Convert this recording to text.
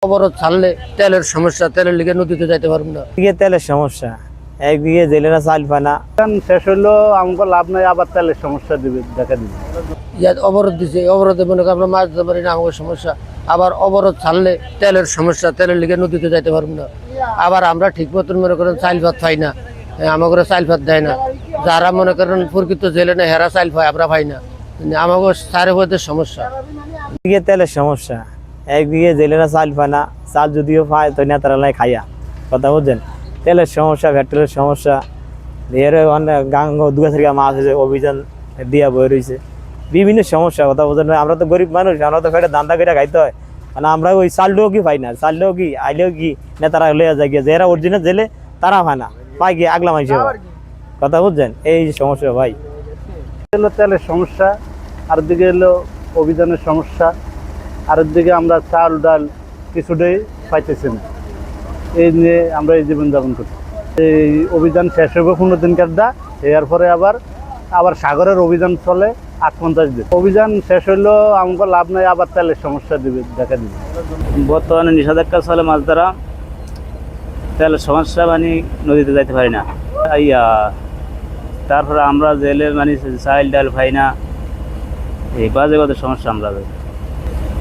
অবরোধ ছাড়লে তেলের সমস্যা, তেলের লিগে নদীতে যাইতে পারবো না। দিকে তেলের সমস্যা, একদিকে জেলেরা চাল পায় না। শেষ হইলো আমাকে লাভ নাই, আবার তেলের সমস্যা দেখা দিবে। অবরোধ দিছে, অবরোধে মনে করেন আমরা মাছ ধরতে পারি না, আমাদের সমস্যা। আবার অবরোধ ছাড়লে তেলের সমস্যা, তেলের লিগে নদীতে যাইতে পারবো না। আবার আমরা ঠিক মতন মনে করেন চাইল ভাত পাই না, আমাকে চাইল ভাত দেয় না। যারা মনে করেন প্রকৃত জেলে না হেরা চাইল পায়, আমরা পাই না। আমাকে চারে হতে সমস্যা। দিকে তেলের সমস্যা, একদিকে জেলেরা চাল পায় না, চাল যদিও পায় তো নেতারা লাই খাইয়া। কথা বুঝছেন, তেলের সমস্যা, পেট্রোলের সমস্যা, এর অনেক গাঙ্গ দুগা থেকে মাছ হয়েছে, অভিযান দিয়া বয়ে রয়েছে, বিভিন্ন সমস্যা। কথা বুঝছেন, আমরা তো গরিব মানুষ, আমরা তো ফেটে দান্দা করে খাইতে হয়। মানে আমরা ওই চালটাও কি পাই না, চালটাও কি আইলেও কি নেতারা লইয়া যায় গিয়ে, যারা অরিজিনাল জেলে তারা পায় না, পাই গিয়ে আগলা মাইসে। কথা বুঝছেন, এই সমস্যা ভাই। হলো তেলের সমস্যা, আর দিকে হলো অভিযানের সমস্যা, আর দিকে আমরা চাল ডাল কিছুটাই পাইতেছি না। এই নিয়ে আমরা এই জীবনযাপন করছি। এই অভিযান শেষ হবে 15 দিনকার দা, এরপরে আবার সাগরের অভিযান চলে 58 দিন। অভিযান শেষ হইলো আমাকে লাভ নাই, আবার তেলের সমস্যা দেখা দিবে। বর্তমানে নিষেধাজ্ঞা চলে মাছ ধরা, তেলের সমস্যা, মানে নদীতে যাইতে পারি না। তারপরে আমরা জেলে মানে চাইল ডাল পাই না, এই বাজে বাজে সমস্যা আমরা।